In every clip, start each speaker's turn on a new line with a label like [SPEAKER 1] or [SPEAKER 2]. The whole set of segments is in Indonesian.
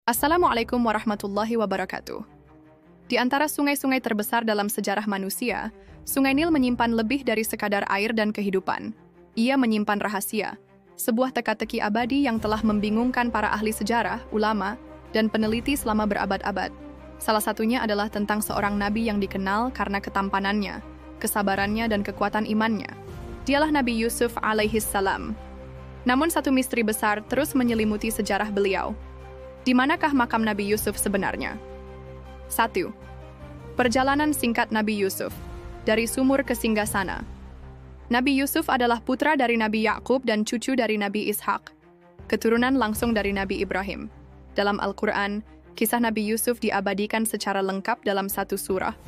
[SPEAKER 1] Assalamualaikum warahmatullahi wabarakatuh. Di antara sungai-sungai terbesar dalam sejarah manusia, Sungai Nil menyimpan lebih dari sekadar air dan kehidupan. Ia menyimpan rahasia, sebuah teka-teki abadi yang telah membingungkan para ahli sejarah, ulama, dan peneliti selama berabad-abad. Salah satunya adalah tentang seorang nabi yang dikenal karena ketampanannya, kesabarannya, dan kekuatan imannya. Dialah Nabi Yusuf alaihissalam. Namun satu misteri besar terus menyelimuti sejarah beliau. Di manakah makam Nabi Yusuf sebenarnya? 1. Perjalanan singkat Nabi Yusuf dari sumur ke singgasana. Nabi Yusuf adalah putra dari Nabi Yakub dan cucu dari Nabi Ishak, keturunan langsung dari Nabi Ibrahim. Dalam Al-Quran, kisah Nabi Yusuf diabadikan secara lengkap dalam satu surah,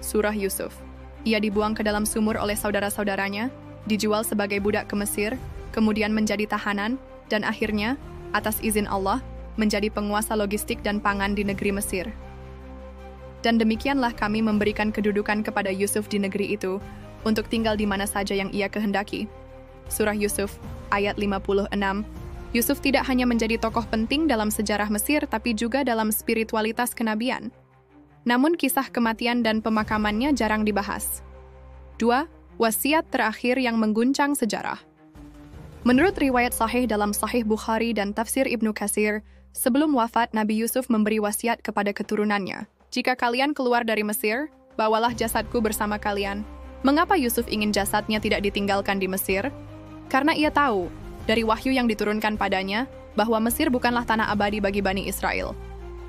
[SPEAKER 1] Surah Yusuf. Ia dibuang ke dalam sumur oleh saudara-saudaranya, dijual sebagai budak ke Mesir, kemudian menjadi tahanan, dan akhirnya, atas izin Allah, menjadi penguasa logistik dan pangan di negeri Mesir. Dan demikianlah kami memberikan kedudukan kepada Yusuf di negeri itu, untuk tinggal di mana saja yang ia kehendaki. Surah Yusuf, ayat 56. Yusuf tidak hanya menjadi tokoh penting dalam sejarah Mesir, tapi juga dalam spiritualitas kenabian. Namun kisah kematian dan pemakamannya jarang dibahas. 2. Wasiat terakhir yang mengguncang sejarah. Menurut riwayat sahih dalam Sahih Bukhari dan Tafsir Ibnu Katsir, sebelum wafat Nabi Yusuf memberi wasiat kepada keturunannya. Jika kalian keluar dari Mesir, bawalah jasadku bersama kalian. Mengapa Yusuf ingin jasadnya tidak ditinggalkan di Mesir? Karena ia tahu, dari wahyu yang diturunkan padanya, bahwa Mesir bukanlah tanah abadi bagi Bani Israel.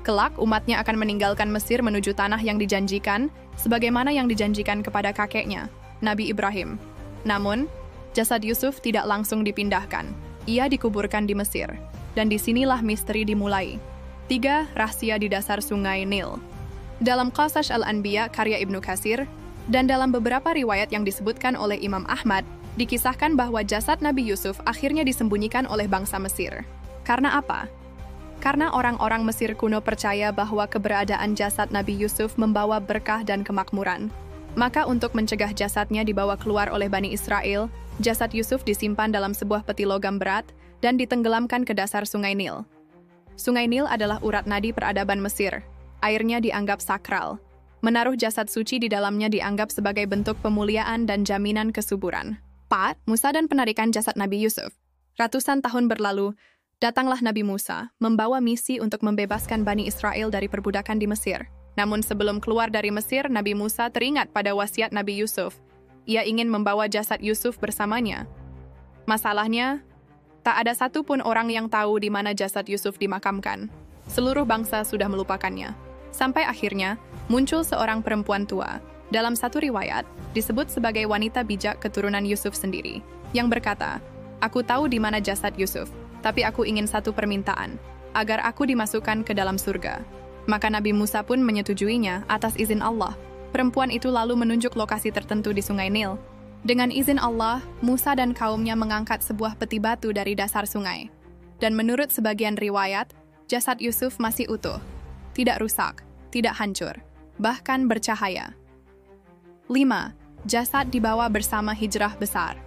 [SPEAKER 1] Kelak, umatnya akan meninggalkan Mesir menuju tanah yang dijanjikan, sebagaimana yang dijanjikan kepada kakeknya, Nabi Ibrahim. Namun, jasad Yusuf tidak langsung dipindahkan. Ia dikuburkan di Mesir. Dan disinilah misteri dimulai. 3. Rahasia di dasar Sungai Nil. Dalam Qasas Al-Anbiya karya Ibnu Katsir, dan dalam beberapa riwayat yang disebutkan oleh Imam Ahmad, dikisahkan bahwa jasad Nabi Yusuf akhirnya disembunyikan oleh bangsa Mesir. Karena apa? Karena orang-orang Mesir kuno percaya bahwa keberadaan jasad Nabi Yusuf membawa berkah dan kemakmuran. Maka untuk mencegah jasadnya dibawa keluar oleh Bani Israel, jasad Yusuf disimpan dalam sebuah peti logam berat dan ditenggelamkan ke dasar Sungai Nil. Sungai Nil adalah urat nadi peradaban Mesir. Airnya dianggap sakral. Menaruh jasad suci di dalamnya dianggap sebagai bentuk pemuliaan dan jaminan kesuburan. 4. Musa dan penarikan jasad Nabi Yusuf. Ratusan tahun berlalu, datanglah Nabi Musa, membawa misi untuk membebaskan Bani Israel dari perbudakan di Mesir. Namun sebelum keluar dari Mesir, Nabi Musa teringat pada wasiat Nabi Yusuf. Ia ingin membawa jasad Yusuf bersamanya. Masalahnya, tak ada satupun orang yang tahu di mana jasad Yusuf dimakamkan. Seluruh bangsa sudah melupakannya. Sampai akhirnya, muncul seorang perempuan tua. Dalam satu riwayat, disebut sebagai wanita bijak keturunan Yusuf sendiri, yang berkata, "Aku tahu di mana jasad Yusuf, tapi aku ingin satu permintaan, agar aku dimasukkan ke dalam surga." Maka Nabi Musa pun menyetujuinya atas izin Allah. Perempuan itu lalu menunjuk lokasi tertentu di Sungai Nil. Dengan izin Allah, Musa dan kaumnya mengangkat sebuah peti batu dari dasar sungai. Dan menurut sebagian riwayat, jasad Yusuf masih utuh, tidak rusak, tidak hancur, bahkan bercahaya. 5. Jasad dibawa bersama hijrah besar.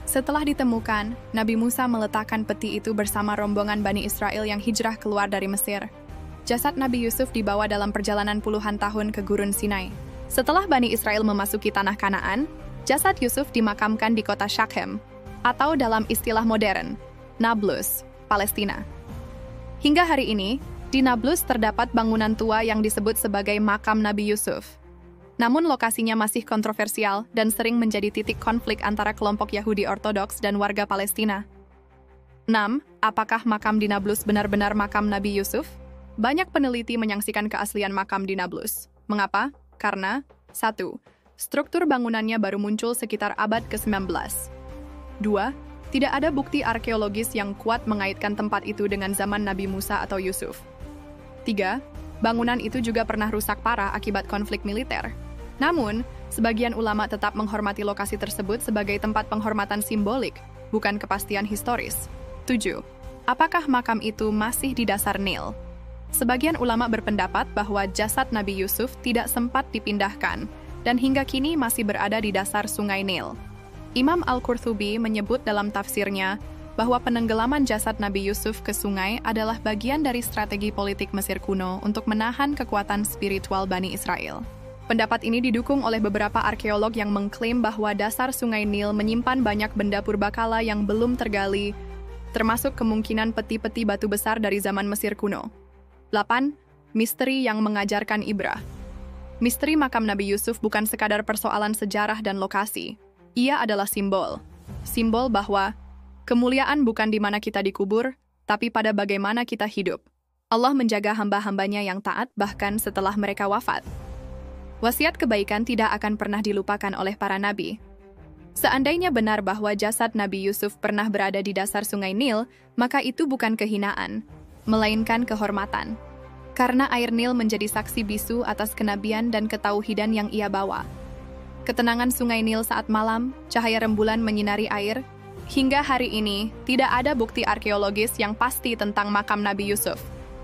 [SPEAKER 1] Setelah ditemukan, Nabi Musa meletakkan peti itu bersama rombongan Bani Israel yang hijrah keluar dari Mesir. Jasad Nabi Yusuf dibawa dalam perjalanan puluhan tahun ke Gurun Sinai. Setelah Bani Israel memasuki tanah Kanaan, jasad Yusuf dimakamkan di kota Shechem, atau dalam istilah modern, Nablus, Palestina. Hingga hari ini, di Nablus terdapat bangunan tua yang disebut sebagai makam Nabi Yusuf. Namun lokasinya masih kontroversial dan sering menjadi titik konflik antara kelompok Yahudi Ortodoks dan warga Palestina. 6. Apakah makam di Nablus benar-benar makam Nabi Yusuf? Banyak peneliti menyaksikan keaslian makam di Nablus. Mengapa? Karena 1. Struktur bangunannya baru muncul sekitar abad ke-19. 2. Tidak ada bukti arkeologis yang kuat mengaitkan tempat itu dengan zaman Nabi Musa atau Yusuf. 3. Bangunan itu juga pernah rusak parah akibat konflik militer. Namun, sebagian ulama tetap menghormati lokasi tersebut sebagai tempat penghormatan simbolik, bukan kepastian historis. 7. Apakah makam itu masih di dasar Nil? Sebagian ulama berpendapat bahwa jasad Nabi Yusuf tidak sempat dipindahkan, dan hingga kini masih berada di dasar Sungai Nil. Imam Al-Qurtubi menyebut dalam tafsirnya bahwa penenggelaman jasad Nabi Yusuf ke sungai adalah bagian dari strategi politik Mesir kuno untuk menahan kekuatan spiritual Bani Israel. Pendapat ini didukung oleh beberapa arkeolog yang mengklaim bahwa dasar sungai Nil menyimpan banyak benda purbakala yang belum tergali, termasuk kemungkinan peti-peti batu besar dari zaman Mesir kuno. 8. Misteri yang mengajarkan ibrah. Misteri makam Nabi Yusuf bukan sekadar persoalan sejarah dan lokasi. Ia adalah simbol. Simbol bahwa kemuliaan bukan di mana kita dikubur, tapi pada bagaimana kita hidup. Allah menjaga hamba-hambanya yang taat bahkan setelah mereka wafat. Wasiat kebaikan tidak akan pernah dilupakan oleh para nabi. Seandainya benar bahwa jasad Nabi Yusuf pernah berada di dasar sungai Nil, maka itu bukan kehinaan, melainkan kehormatan. Karena air Nil menjadi saksi bisu atas kenabian dan ketauhidan yang ia bawa. Ketenangan sungai Nil saat malam, cahaya rembulan menyinari air. Hingga hari ini, tidak ada bukti arkeologis yang pasti tentang makam Nabi Yusuf.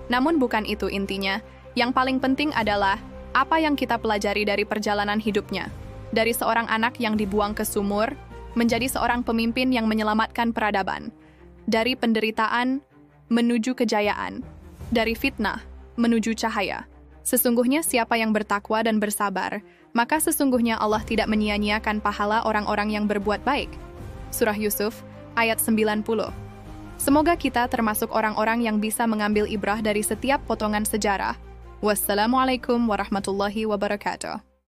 [SPEAKER 1] Namun bukan itu intinya. Yang paling penting adalah apa yang kita pelajari dari perjalanan hidupnya. Dari seorang anak yang dibuang ke sumur, menjadi seorang pemimpin yang menyelamatkan peradaban. Dari penderitaan, menuju kejayaan. Dari fitnah, menuju cahaya. Sesungguhnya siapa yang bertakwa dan bersabar, maka sesungguhnya Allah tidak menyia-nyiakan pahala orang-orang yang berbuat baik. Surah Yusuf, ayat 90. Semoga kita termasuk orang-orang yang bisa mengambil ibrah dari setiap potongan sejarah. Wassalamualaikum warahmatullahi wabarakatuh.